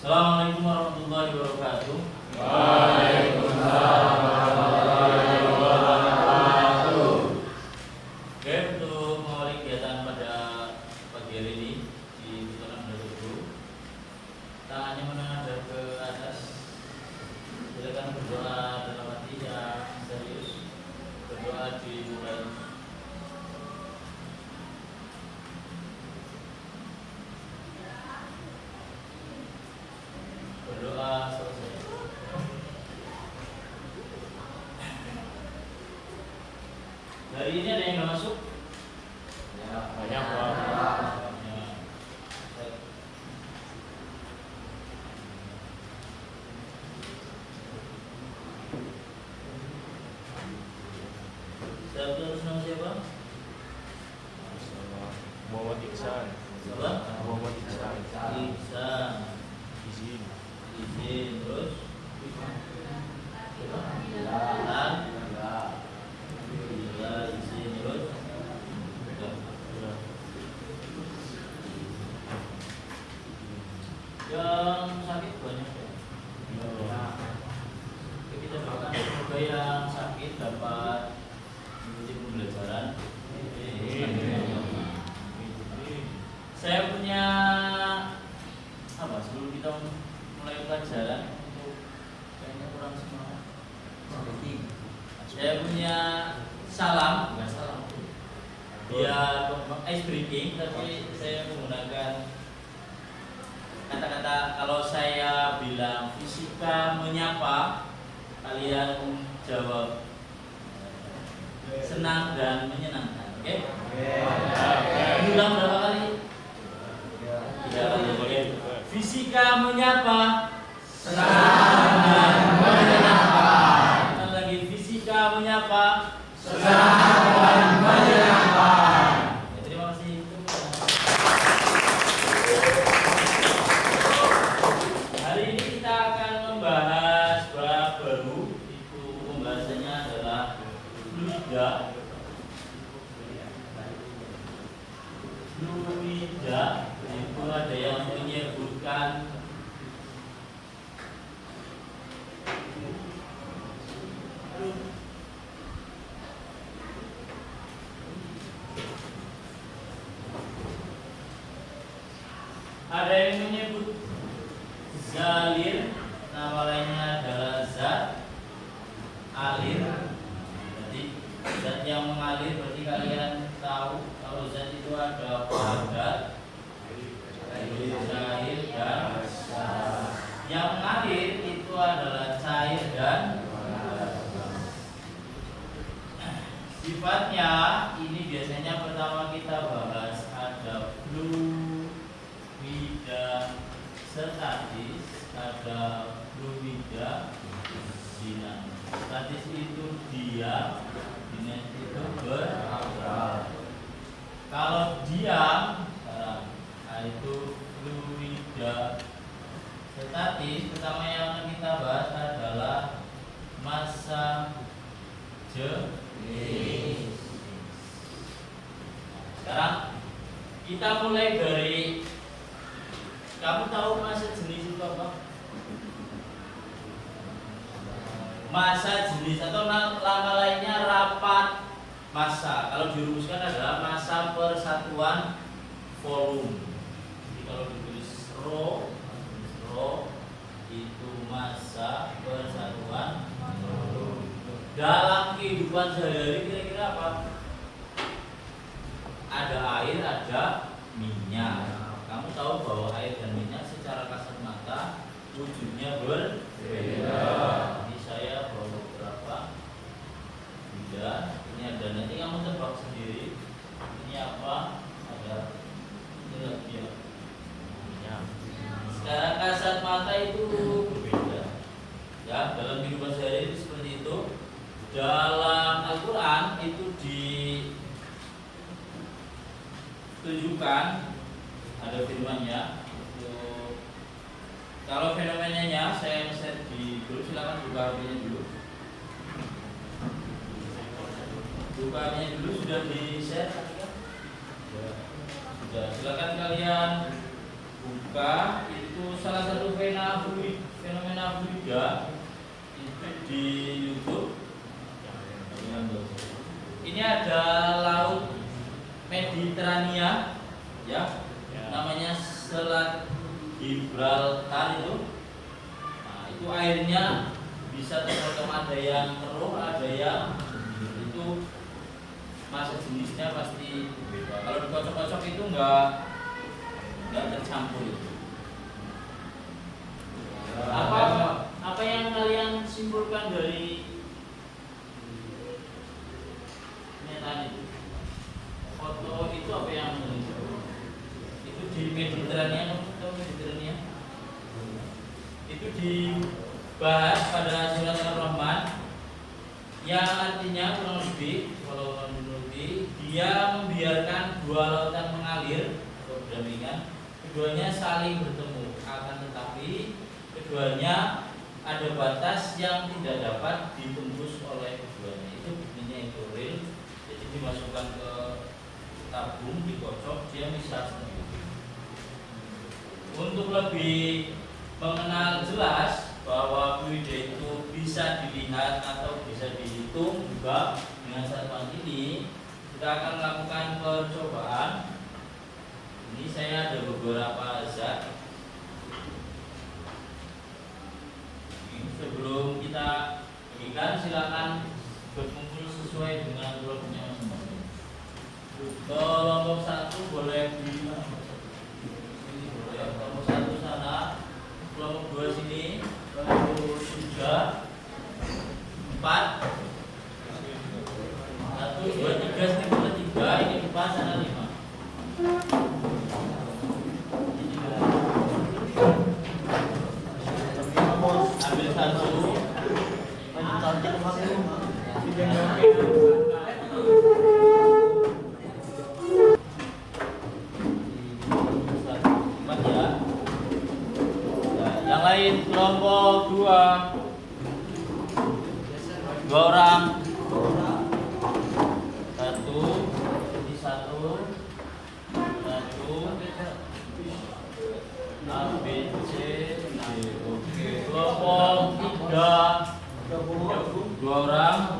Assalamualaikum warahmatullahi wabarakatuh. Waalaikumsalam warahmatullahi wabarakatuh. Oke, untuk mengawali kegiatan pada pagi hari ini di putaran dahulu, tangannya menengadah ke atas. Silakan berdoa dalam hati yang serius. Berdoa dimulai. Berdoa selesai. Hari ini ada yang nggak masuk? Ya, banyak Pak. Banyak. Saya terus nama siapa? Muhammad Iksan. Siapa? Muhammad Iksan. Iksan. Izin. Izin terus. Siapa? Ya. Bila izin terus. Ya. Yang sakit banyak ya. Ya. Oke, kita doakan semoga yang sakit dapat mengikuti pembelajaran. Saya punya apa sebelum kita mulai pelajaran untuk kayaknya kurang semangat. Saya punya salam, bukan salam. Dia ice breaking, tapi saya menggunakan kata-kata. Kalau saya bilang fisika menyapa, kalian jawab senang dan menyenangkan. Oke? Ulang berapa kali? 3 kali. Oke. Fisika menyapa, senang dan menyenangkan. Ulang lagi, fisika menyapa, Senang dan menyenangkan. Ya, terima kasih. Hari ini kita akan membahas bab baru. Itu pembahasannya adalah fluida. Fluida itu ada yang menyebutkan ada yang menyebut zalir, nama lainnya adalah zat alir. Jadi zat yang mengalir, berarti kalian tahu kalau zat itu ada padat, cair dan gas. Yang mengalir itu adalah cair dan gas. Sifatnya ini biasanya pertama kita bahas ada fluida statis, ada fluida dinamis. Statis itu diam, dinamis itu bergerak. Kalau diam, itu fluida statis. Pertama yang akan kita bahas adalah massa jenis. Sekarang kita mulai dari, kamu tahu massa jenis itu apa? Massa jenis atau nama lainnya rapat massa. Kalau dirumuskan adalah massa persatuan volume. Jadi kalau ditulis rho itu massa persatuan volume. Dalam kehidupan sehari-hari kira-kira apa? Ada air, ada minyak. Kamu tahu bahwa air dan minyak secara kasat mata wujudnya berbeda. Jadi saya bawa beberapa beda. Ini ada, nanti kamu tebak sendiri. Ini apa? Ada ini lagi ya. Minyak. Secara kasat mata itu berbeda. Ya, dalam kehidupan sehari-hari itu seperti itu. Dalam Al-Quran itu ditunjukkan ada firman-Nya. Kalau fenomenanya saya share di grup, silakan buka HP-nya dulu. Bukanya dulu sudah di share tadi kan? Sudah. Silakan kalian buka itu salah satu fenomena fluida itu di YouTube. Ini ada laut Mediterania, ya, namanya Selat Gibraltar itu. Nah, itu airnya bisa tergantung, ada yang keruh, ada yang itu masa jenisnya pasti beda. Kalau dikocok-kocok itu enggak tercampur itu. Apa yang kalian simpulkan dari pernyataan itu? Foto itu apa yang itu di Mediterania atau Mediterania? Itu dibahas pada surat Ar-Rahman, yang artinya kurang lebih, kalau menurut dia membiarkan dua lautan mengalir atau berdampingan, keduanya saling bertemu, akan tetapi keduanya ada batas yang tidak dapat ditembus oleh keduanya. Itu buktinya itu real. Jadi dimasukkan ke tabung, dikocok, dia bisa sendiri. Untuk lebih mengenal jelas bahwa fluida itu bisa dilihat atau bisa dihitung juga dengan satuan ini, kita akan melakukan percobaan. Ini saya ada beberapa zat. Sebelum kita berikan, silakan berkumpul sesuai dengan kelompoknya masing-masing. Kelompok 1 boleh di kelompok 1 sana, kelompok 2 sini, kelompok 3, 4, 1, 2, 3, sini boleh 3, ini 4, sana 5. Ambil satu. Yang lain kelompok 2 orang. 1, ini 1, 1, A, B, C, D. Oke. Kelompok 3 2 orang. 1,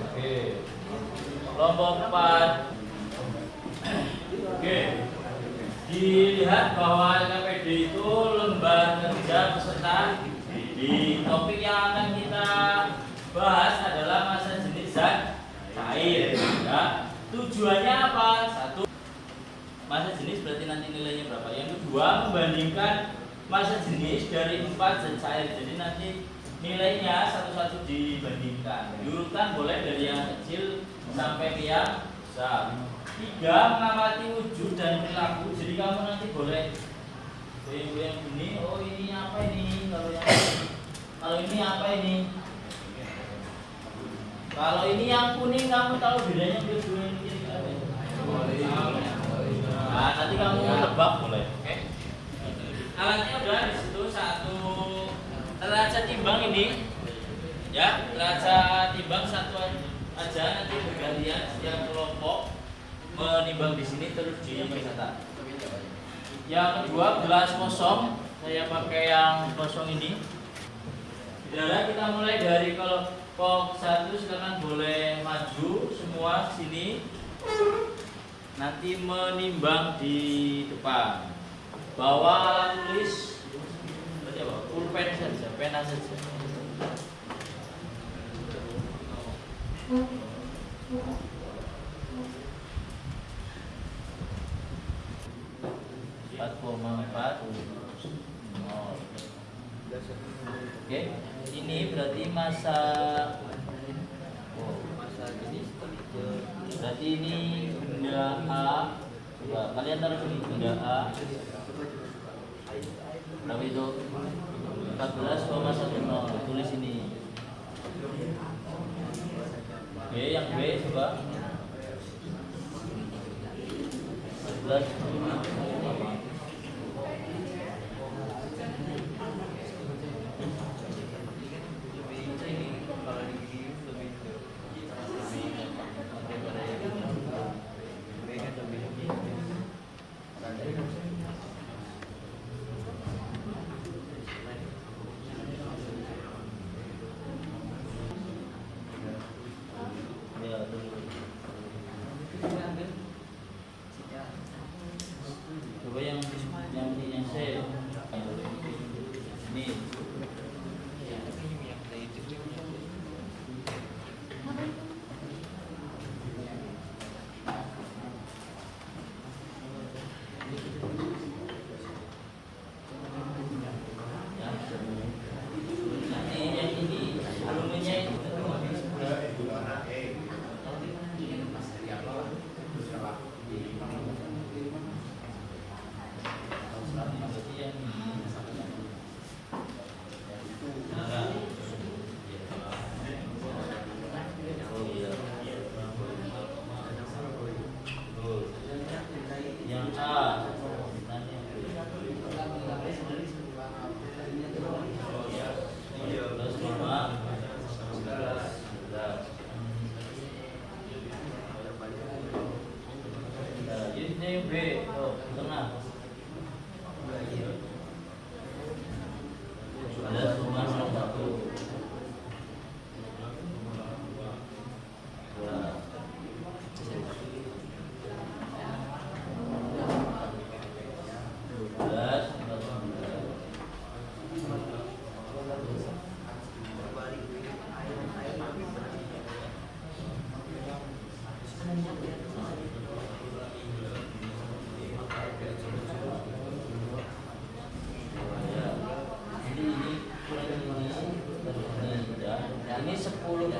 oke. Kelompok 4. Oke. Dilihat bahwa LKPD itu lembar kerja peserta. Di topik yang akan kita bahas adalah massa jenis zat cair, ya. Tujuannya apa? 1, massa jenis berarti nanti nilainya berapa. Yang kedua, membandingkan massa jenis dari 4 zat cair. Jadi nanti nilainya satu-satu dibandingkan. Diurutkan boleh dari yang kecil sampai ke yang besar. 3, mengamati wujud dan perilaku. Jadi kamu nanti boleh yang ini, oh ini apa ini? Kalau ini apa ini? Kalau ini yang kuning, kamu tahu bedanya berdua ini? Nah, nanti kamu tebak boleh. Oke? Alatnya udah di situ, 1 neraca timbang ini, ya, neraca timbang satu aja, nanti bergantian setiap kelompok menimbang di sini terus dicatat. Yang kedua, gelas kosong, saya pakai yang kosong ini. Saudara, kita mulai dari kelompok 1, silakan boleh maju semua sini. Nanti menimbang di depan. Bawa alat tulis, pulpen saja, pena saja. Oke, ini berarti massa jenis. Berarti ini benda A. Coba kalian taruh sini, benda A. Berapa itu? 14,10. Tulis ini. Oke, yang B coba. 14.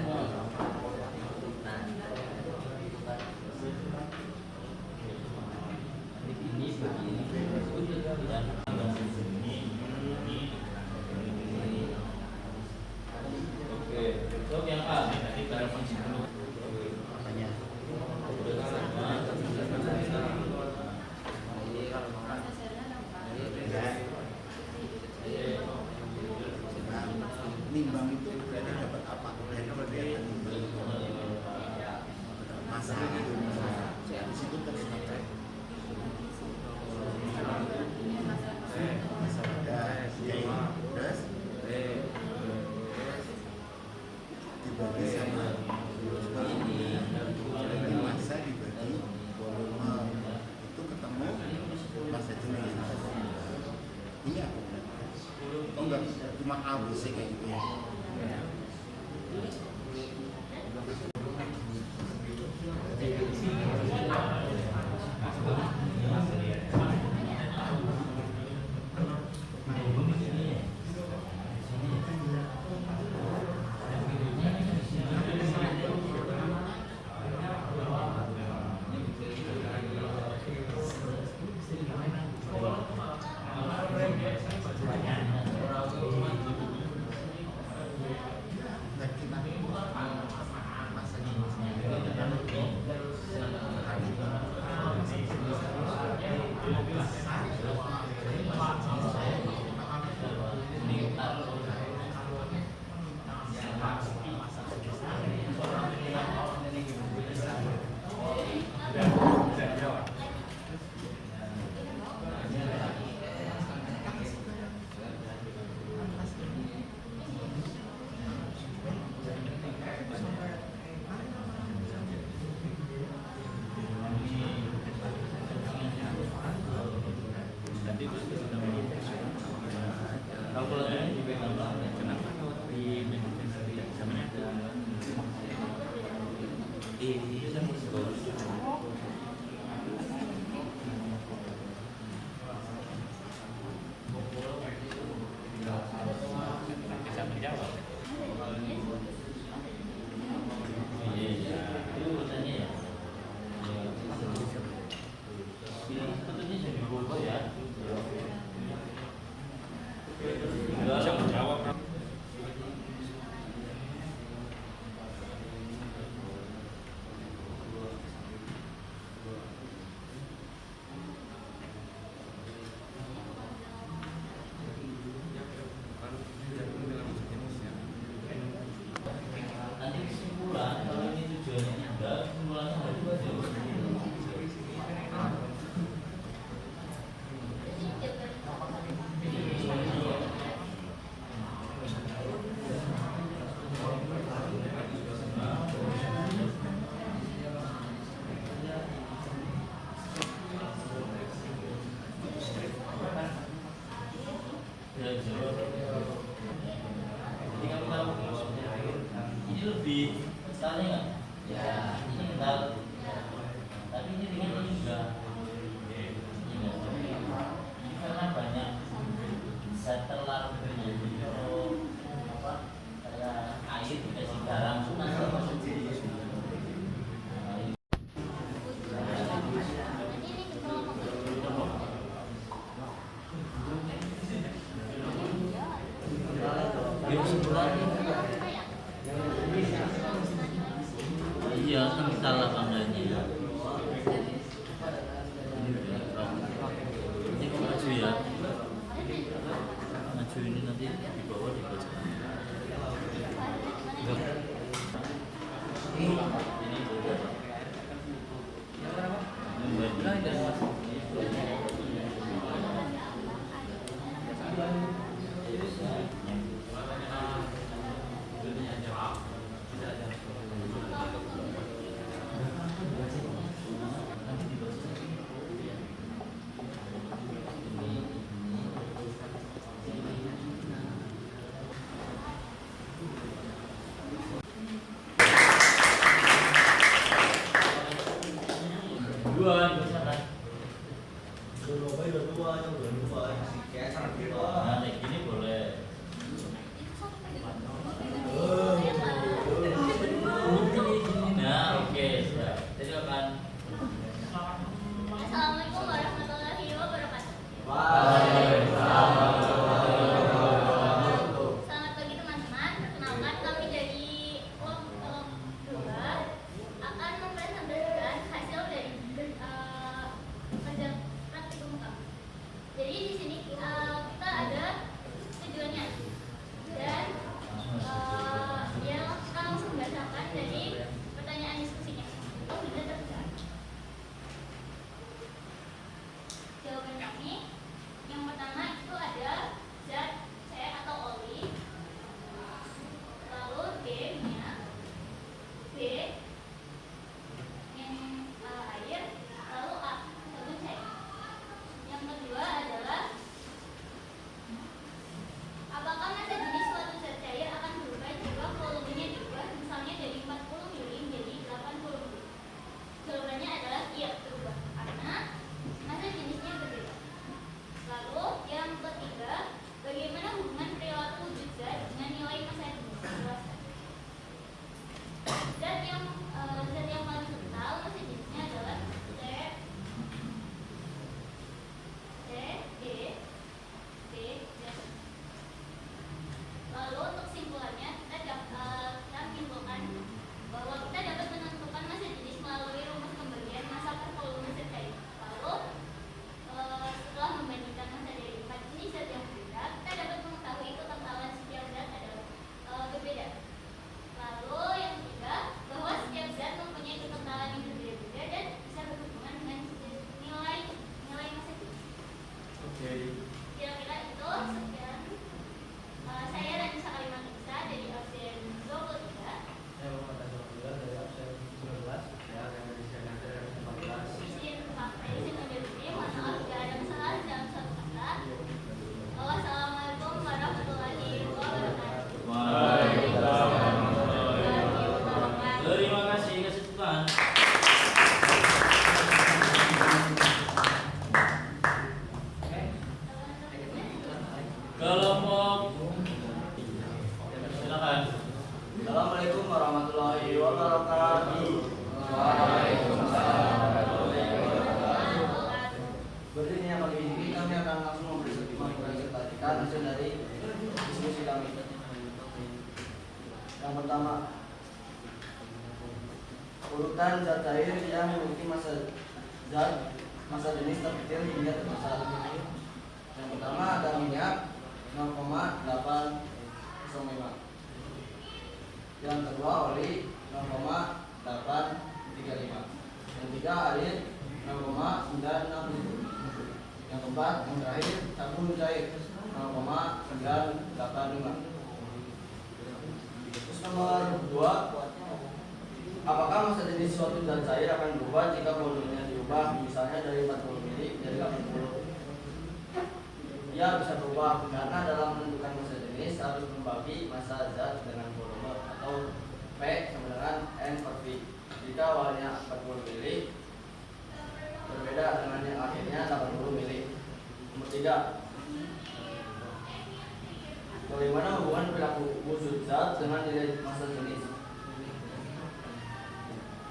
Oke, untuk yang A nanti kita kunci dulu. Nimbang itu berarti dapat apa? Berarti kalau dia nimbang masa itu di situ terdapat masa ada terus dibagi sama jadi masa dibagi volume itu ketemu masa jenis ini apa? Oh enggak, cuma ABC kayak gitu ya. Kalkulatornya juga gampang. Kenapa kalau di manajemen examnya ada ini sama skor? Bisa menjawab. Iya, itu urusannya ya. Sebetulnya jadi berubah ya. Bisa menjawab. Nanti kesimpulan kalau ini tujuannya enggak, kesimpulannya harus jauh. Jadi kamu tahu ini lebih kentalnya nggak? Ya, ini kental. Tapi ini dengan ini juga. Ini karena banyak zat terlarut apa? Kayak air dikasih garam pun nanti masuk di iya, kental apa enggaknya? Ini kok maju ya? Maju ini nanti di bawah dibaca. Dua bisa kan? Nah, kayak gini boleh. warahmatullahi wabarakatuh. Waalaikumsalam warahmatullahi wabarakatuh. Berikutnya pagi ini kami akan langsung mempresentasikan hasil dari diskusi kami. Yang pertama, urutan zat cair yang memiliki massa jenis terkecil hingga terbesar. Yang pertama ada minyak 0,805. Yang kedua oli 0,835. Yang ketiga air 0,96. Yang keempat yang terakhir sabun cair 0,985. Terus nomor 2, apakah massa jenis suatu zat cair akan berubah jika volumenya diubah, misalnya dari 40 ml jadi 80? Ya, bisa berubah karena dalam menentukan massa jenis harus membagi massa zat dengan volume atau P sama dengan N per V. Jika awalnya 40 ml berbeda dengan yang akhirnya 80 ml. Nomor 3, bagaimana hubungan perilaku wujud zat dengan nilai massa jenis?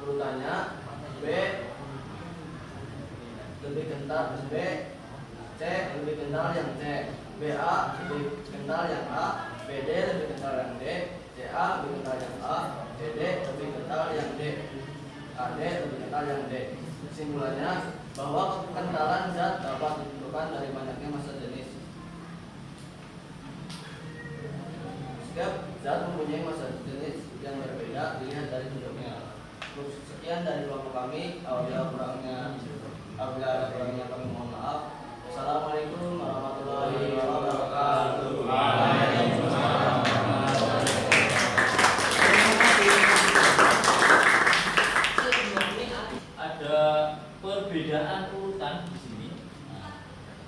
Urutannya B lebih kental B, C lebih kental yang C, BA lebih kental yang A, BD lebih kental yang D, CA lebih kental yang A, CD lebih kental yang D, AD lebih kental yang D. Kesimpulannya bahwa kekentalan zat dapat ditentukan dari banyaknya massa jenis. Setiap zat mempunyai massa jenis yang berbeda dilihat dari bentuknya. Sekian dari kelompok kami. Apabila ada kurangnya kami mohon maaf. Assalamualaikum warahmatullahi wabarakatuh. Ada perbedaan urutan di sini.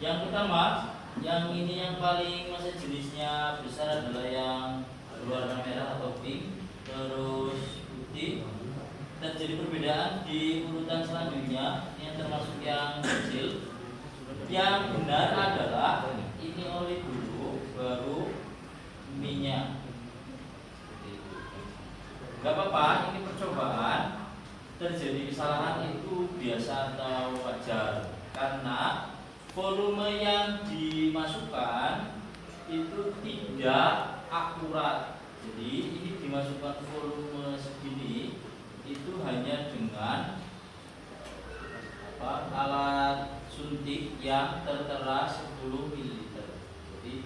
Yang pertama, yang ini yang paling massa jenisnya besar adalah yang berwarna merah atau pink, terus putih. Terjadi perbedaan di urutan selanjutnya yang termasuk yang kecil. Yang benar adalah ini oli dulu, baru minyak. Gak apa-apa, ini percobaan. Terjadi kesalahan itu biasa atau wajar karena volume yang dimasukkan itu tidak akurat. Jadi ini dimasukkan volume segini itu hanya dengan alat suntik yang tertera 10 ml. Jadi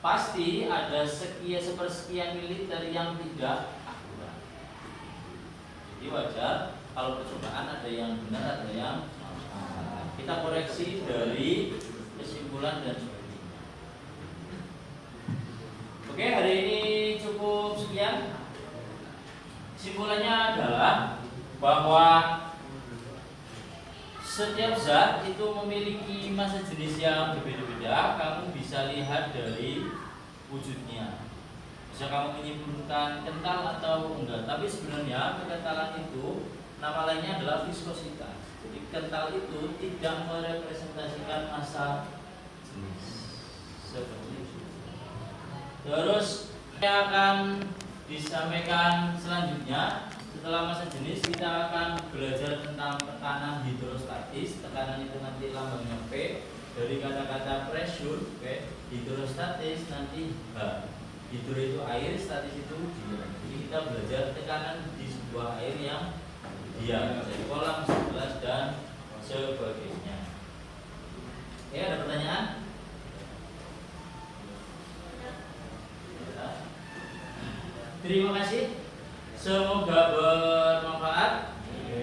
pasti ada sepersekian mililiter yang tidak akurat. Jadi wajar kalau percobaan ada yang benar, ada yang salah. Kita koreksi dari kesimpulan dan sebagainya. Oke, hari ini cukup sekian. Kesimpulannya adalah bahwa setiap zat itu memiliki massa jenis yang berbeda-beda. Kamu bisa lihat dari wujudnya. Bisa kamu menyimpulkan kental atau enggak. Tapi sebenarnya kekentalan itu nama lainnya adalah viskositas. Jadi kental itu tidak merepresentasikan massa jenis. Seperti itu. Terus saya akan disampaikan selanjutnya. Setelah massa jenis kita akan belajar tentang tekanan hidrostatis. Tekanan itu nanti lambangnya P. Dari kata-kata pressure P, hidrostatis nanti H. Hidro itu air, statis itu dia. Jadi kita belajar tekanan di sebuah air yang diam, jadi kolam, gelas dan sebagainya. Ya, ada pertanyaan? Terima kasih. Semoga bermanfaat.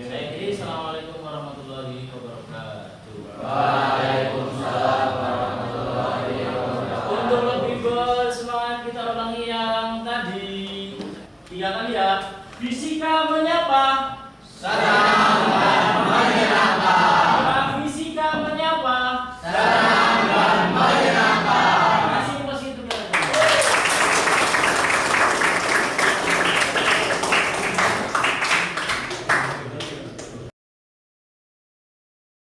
Saya kira assalamualaikum warahmatullahi wabarakatuh. Waalaikumsalam warahmatullahi wabarakatuh. Untuk lebih bersemangat kita ulangi yang tadi 3 kali ya. Fisika menyapa. Salam menyapa.